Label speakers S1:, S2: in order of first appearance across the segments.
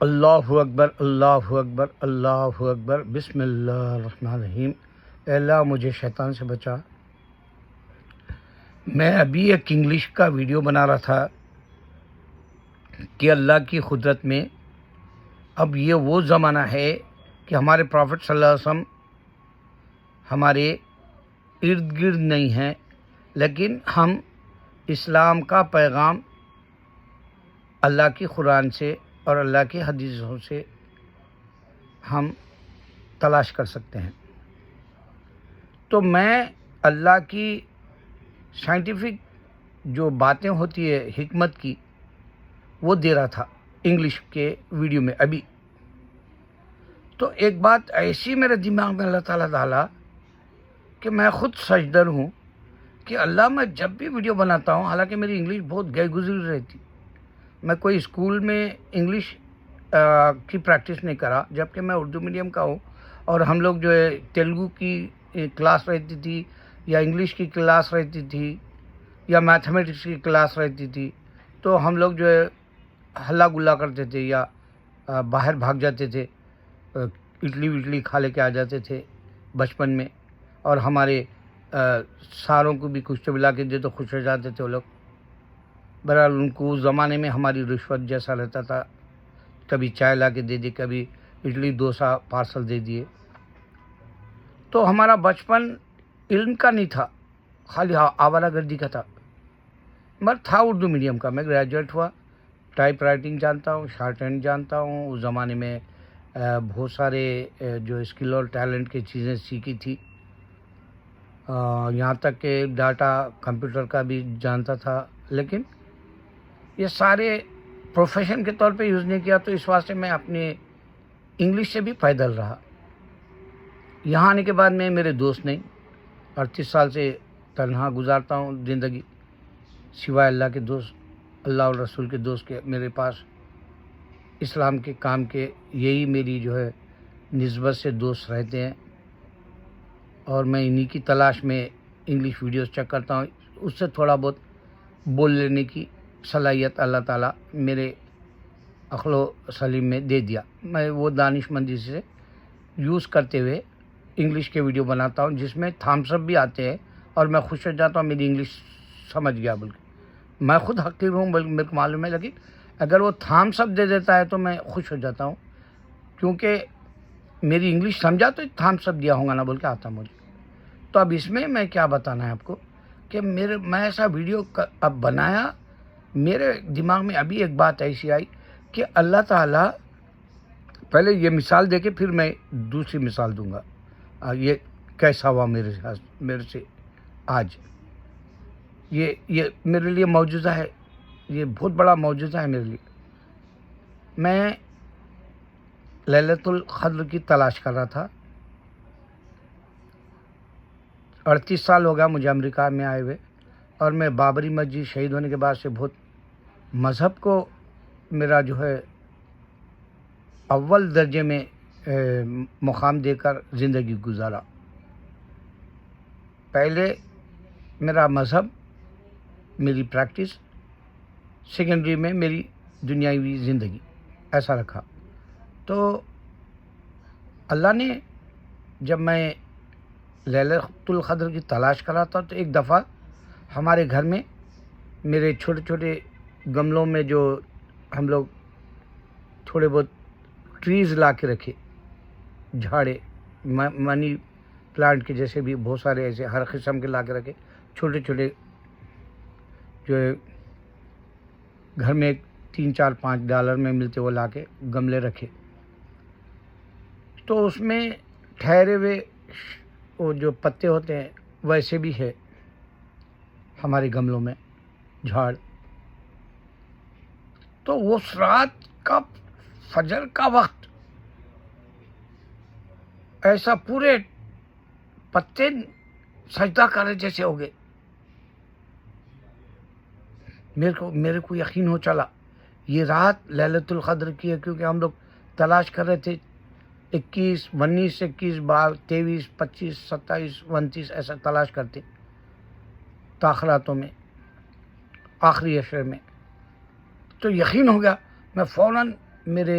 S1: اللہ اکبر، اللہ اکبر، اللہ اکبر، بسم اللہ الرحمن الرحیم۔ اے اللہ مجھے شیطان سے بچا۔ میں ابھی ایک انگلش کا ویڈیو بنا رہا تھا کہ اللہ کی قدرت میں اب یہ وہ زمانہ ہے کہ ہمارے پروفٹ صلی اللہ علیہ وسلم ہمارے ارد گرد نہیں ہیں، لیکن ہم اسلام کا پیغام اللہ کی قرآن سے اور اللہ کی حدیثوں سے ہم تلاش کر سکتے ہیں۔ تو میں اللہ کی سائنٹیفک جو باتیں ہوتی ہے حکمت کی، وہ دے رہا تھا انگلش کے ویڈیو میں ابھی۔ تو ایک بات ایسی میرے دماغ میں اللہ تعالیٰ ڈالا کہ میں خود سجدر ہوں کہ اللہ، میں جب بھی ویڈیو بناتا ہوں، حالانکہ میری انگلش بہت گئی گزری رہتی، میں کوئی اسکول میں انگلش کی پریکٹس نہیں کرا، جبکہ میں اردو میڈیم کا ہوں، اور ہم لوگ جو ہے تیلگو کی کلاس رہتی تھی، یا انگلش کی کلاس رہتی تھی، یا میتھمیٹکس کی کلاس رہتی تھی، تو ہم لوگ جو ہے ہلا گلا کرتے تھے یا باہر بھاگ جاتے تھے، اڈلی وڈلی کھا لے کے آ جاتے تھے بچپن میں، اور ہمارے ساروں کو بھی کچھ تو لا کے دے تو خوش ہو جاتے تھے وہ لوگ۔ بہرحال ان کو اس زمانے میں ہماری رشوت جیسا رہتا تھا، کبھی چائے لا کے دے دی، کبھی اڈلی ڈوسا پارسل دے دیے۔ تو ہمارا بچپن علم کا نہیں تھا، خالی آوارہ گردی کا تھا۔ میں تھا اردو میڈیم کا، میں گریجویٹ ہوا، ٹائپ رائٹنگ جانتا ہوں، شارٹ ہینڈ جانتا ہوں۔ اس زمانے میں بہت سارے جو اسکل اور ٹیلنٹ کی چیزیں سیکھی تھی، یہاں تک کہ ڈاٹا کمپیوٹر کا بھی جانتا تھا، لیکن یہ سارے پروفیشن کے طور پہ یوز نہیں کیا۔ تو اس واسطے میں اپنے انگلش سے بھی پیدل رہا۔ یہاں آنے کے بعد میں میرے دوست نہیں، 38 سال سے تنہا گزارتا ہوں زندگی، سوائے اللہ کے دوست، اللہ اور رسول کے دوست کے میرے پاس اسلام کے کام کے یہی میری جو ہے نسبت سے دوست رہتے ہیں، اور میں انہی کی تلاش میں انگلش ویڈیوز چیک کرتا ہوں۔ اس سے تھوڑا بہت بول لینے کی صلاحیت اللہ تعالیٰ میرے عقل و سلیم میں دے دیا۔ میں وہ دانش مندی سے یوز کرتے ہوئے انگلش کے ویڈیو بناتا ہوں، جس میں تھامس اپ بھی آتے ہیں، اور میں خوش ہو جاتا ہوں میری انگلش سمجھ گیا بول کے۔ میں خود حقیر ہوں، بلکہ میرے کو معلوم ہے، لیکن اگر وہ تھامس اپ دے دیتا ہے تو میں خوش ہو جاتا ہوں، کیونکہ میری انگلش سمجھا تو تھامس اپ دیا ہوں گا نا بول کے آتا مجھے۔ تو اب اس میں کیا بتانا ہے آپ کو کہ میں ایسا ویڈیو اب بنایا، میرے دماغ میں ابھی ایک بات ایسی آئی کہ اللہ تعالیٰ، پہلے یہ مثال دے کے پھر میں دوسری مثال دوں گا، یہ کیسا ہوا میرے سے آج۔ یہ میرے لیے معجزہ ہے، یہ بہت بڑا معجزہ ہے میرے لیے۔ میں لیلۃ القدر کی تلاش کر رہا تھا، 38 سال ہو گیا مجھے امریکہ میں آئے ہوئے، اور میں بابری مسجد شہید ہونے کے بعد سے بہت مذہب کو میرا جو ہے اول درجے میں مقام دے کر زندگی گزارا۔ پہلے میرا مذہب، میری پریکٹس، سیکنڈری میں میری دنیاوی زندگی، ایسا رکھا۔ تو اللہ نے، جب میں لیلۃ القدر کی تلاش کر رہا تھا، تو ایک دفعہ ہمارے گھر میں میرے چھوٹے چھوٹے گملوں میں جو ہم لوگ تھوڑے بہت ٹریز لا کے رکھے، جھاڑے، منی پلانٹ کے جیسے بھی بہت سارے ایسے ہر قسم کے لا کے رکھے، چھوٹے چھوٹے جو گھر میں $3, 4, $5 میں ملتے، وہ لا کے گملے رکھے۔ تو اس میں ٹھہرے ہوئے وہ جو پتے ہوتے ہیں ویسے بھی ہے ہمارے گملوں میں جھاڑ۔ تو اس رات کا فجر کا وقت ایسا پورے پتے سجدہ کرے جیسے ہو گئے۔ میرے کو یقین ہو چلا یہ رات لیلۃ القدر کی ہے، کیونکہ ہم لوگ تلاش کر رہے تھے 21، 19، 23، 25، 27، 29 ایسا تلاش کرتے تاخراتوں میں، آخری عشرے میں۔ تو یقین ہو گیا، میں فوراً میرے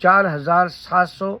S1: 4700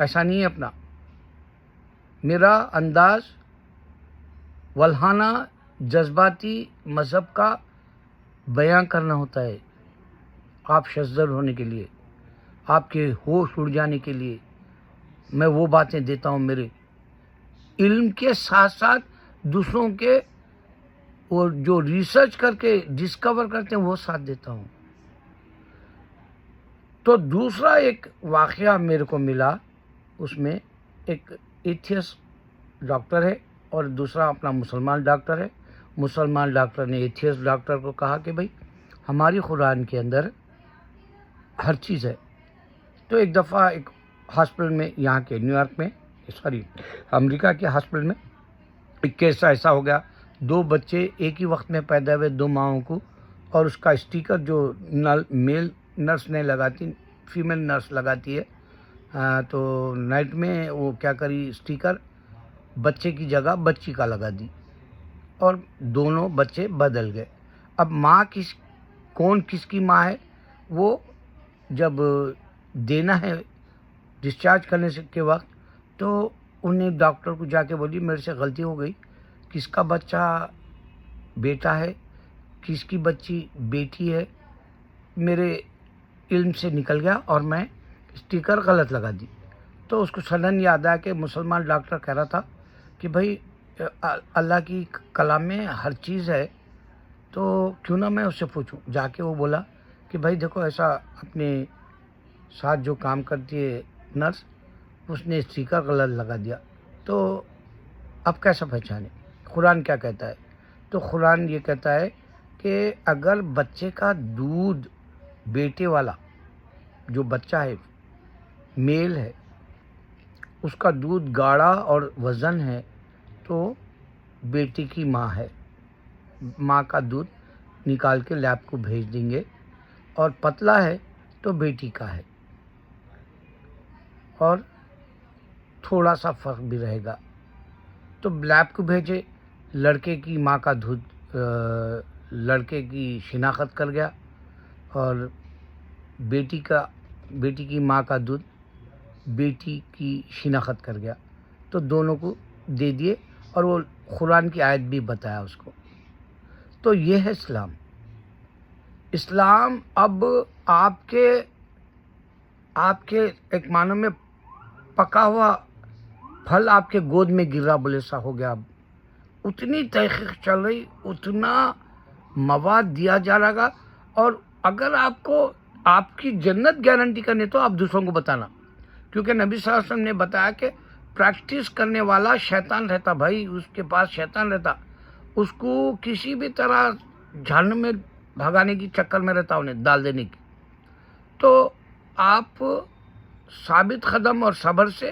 S1: ایسا نہیں ہے اپنا. میرا انداز ولہانہ جذباتی مذہب کا بیان کرنا ہوتا ہے. آپ شذر ہونے کے لیے، آپ کے ہوش اڑ جانے کے لیے میں وہ باتیں دیتا ہوں. میرے علم کے ساتھ ساتھ دوسروں کے وہ جو ریسرچ کر کے ڈسکور کرتے ہیں وہ ساتھ دیتا ہوں. تو دوسرا ایک واقعہ میرے کو ملا، اس میں ایک ایتھیس ڈاکٹر ہے اور دوسرا اپنا مسلمان ڈاکٹر ہے. مسلمان ڈاکٹر نے ایتھیس ڈاکٹر کو کہا کہ بھائی ہماری قرآن کے اندر ہر چیز ہے. تو ایک دفعہ ایک ہاسپٹل میں، یہاں کے نیو یارک میں، امریکہ کے ہاسپٹل میں ایک کیس ایسا ہو گیا. 2 بچے ایک ہی وقت میں پیدا ہوئے، 2 ماؤں کو، اور اس کا اسٹیکر جو میل نرس نے لگاتی، فیمیل نرس لگاتی ہے، تو نائٹ میں وہ کیا کری، اسٹیکر بچے کی جگہ بچی کا لگا دی اور دونوں بچے بدل گئے. اب ماں کون کس کی ماں ہے وہ جب دینا ہے ڈسچارج کرنے کے وقت، تو انہیں ڈاکٹر کو جا کے بولی میرے سے غلطی ہو گئی، کس کا بچہ بیٹا ہے، کس کی بچی بیٹی ہے، میرے علم سے نکل گیا اور میں اسٹیکر غلط لگا دی. تو اس کو سڈن یاد آیا کہ مسلمان ڈاکٹر کہہ رہا تھا کہ بھائی اللہ کی کلام میں ہر چیز ہے، تو کیوں نہ میں اس سے پوچھوں. جا کے وہ بولا کہ بھائی دیکھو ایسا اپنے ساتھ جو کام کرتی ہے نرس، اس نے اسٹیکر غلط لگا دیا، تو اب کیسا پہچانے، قرآن کیا کہتا ہے. تو قرآن یہ کہتا ہے کہ اگر بچے کا دودھ، بیٹے والا جو بچہ ہے میل ہے، اس کا دودھ گاڑھا اور وزن ہے تو بیٹی کی ماں ہے. ماں کا دودھ نکال کے لیب کو بھیج دیں گے. اور پتلا ہے تو بیٹی کا ہے، اور تھوڑا سا فرق بھی رہے گا. تو لیب کو بھیجے، لڑکے کی ماں کا دودھ لڑکے کی شناخت کر گیا، اور بیٹی کی ماں کا دودھ بیٹی کی شناخت کر گیا. تو دونوں کو دے دیے، اور وہ قرآن کی آیت بھی بتایا اس کو. تو یہ ہے اسلام. اسلام اب آپ کے ایک معنی میں پکا ہوا پھل آپ کے گود میں گر رہا بولے سا ہو گیا. اب اتنی تحقیق چل رہی، اتنا مواد دیا جا رہا. اور اگر آپ کو آپ کی جنت گارنٹی کرنی تو آپ دوسروں کو بتانا، کیونکہ نبی صلی اللہ علیہ وسلم نے بتایا کہ پریکٹس کرنے والا شیطان رہتا. بھائی اس کے پاس شیطان رہتا، اس کو کسی بھی طرح جہنم میں بھگانے کی چکر میں رہتا، انہیں ڈال دینے کی. تو آپ ثابت قدم اور صبر سے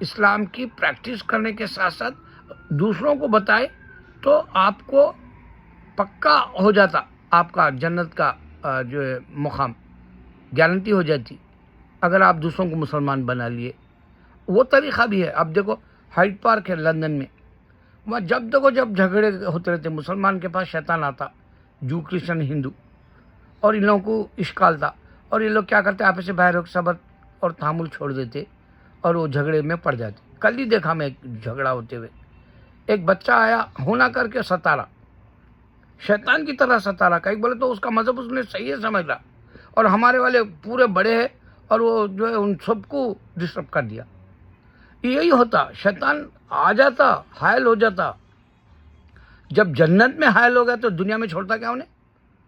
S1: اسلام کی پریکٹس کرنے کے ساتھ ساتھ دوسروں کو بتائے تو آپ کو پکا ہو جاتا، آپ کا جنت کا جو ہے مقام گارنٹی ہو جاتی اگر آپ دوسروں کو مسلمان بنا لیے. وہ طریقہ بھی ہے. اب دیکھو ہائیڈ پارک ہے لندن میں، وہاں جب جھگڑے ہوتے رہتے، مسلمان کے پاس شیطان آتا، جو کرسچن ہندو، اور ان لوگوں کو اشکال تھا، اور یہ لوگ کیا کرتے آپس سے باہر ہو کے صبر اور تحمل چھوڑ دیتے اور وہ جھگڑے میں پڑ جاتے. کل ہی دیکھا میں ایک جھگڑا ہوتے ہوئے، ایک بچہ آیا ہونا کر کے ستارا، شیطان کی طرح ستارا. کہیں بولے تو اس کا مذہب اس نے صحیح سمجھ رہا، اور ہمارے والے پورے بڑے ہیں اور وہ جو ہے ان سب کو ڈسٹرب کر دیا. یہی ہوتا، شیطان آ جاتا، حائل ہو جاتا. جب جنت میں حائل ہو گیا تو دنیا میں چھوڑتا کیا انہیں؟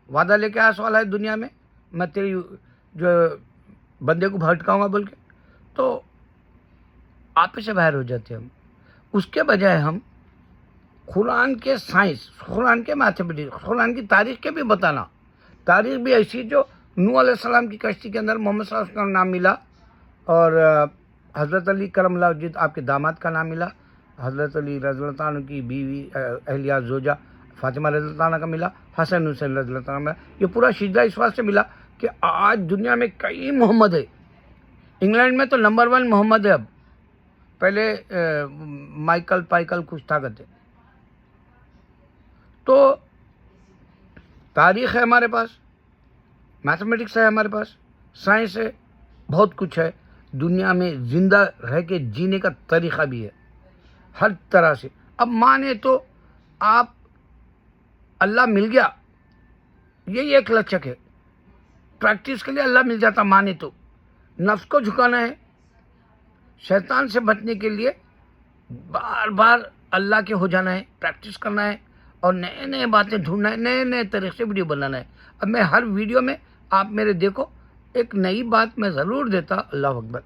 S1: وعدہ لے کے آیا سوال ہے دنیا میں تیری جو بندے کو بھٹکاؤں گا بول کے. تو آپ سے باہر ہو جاتے ہم. اس کے بجائے ہم قرآن کے سائنس، قرآن کے میتھمیٹکس، قرآن کی تاریخ کے بھی بتانا. تاریخ بھی ایسی جو نوح علیہ السلام کی کشتی کے اندر محمد صلی اللہ علیہ وسلم کا نام ملا، اور حضرت علی کرم اللہ وجہ آپ کے داماد کا نام ملا، حضرت علی رضی اللہ عنہ کی بیوی اہلیہ زوجہ فاطمہ رضی اللہ عنہ کا ملا، حسن حسین رضی اللہ عنہ ملا. یہ پورا شجرہ اس واسطے ملا کہ آج دنیا میں کئی محمد ہے. انگلینڈ میں تو نمبر 1 محمد ہے. اب پہلے مائیکل کچھ تھا کرتے. تو تاریخ ہے ہمارے پاس، میتھمیٹکس ہے ہمارے پاس، سائنس ہے، بہت کچھ ہے دنیا میں زندہ رہ کے جینے کا طریقہ بھی ہے ہر طرح سے. اب مانے تو آپ اللہ مل گیا، یہی ایک لچک ہے. پریکٹس کے لیے اللہ مل جاتا مانے تو. نفس کو جھکانا ہے، شیطان سے بچنے کے لیے بار بار اللہ کے ہو جانا ہے، پریکٹس کرنا ہے اور نئے نئے باتیں ڈھونڈنا ہے، نئے نئے طریقے سے ویڈیو بنانا ہے. اب میں ہر ویڈیو میں آپ میرے دیکھو ایک نئی بات میں ضرور دیتا. اللہ اکبر.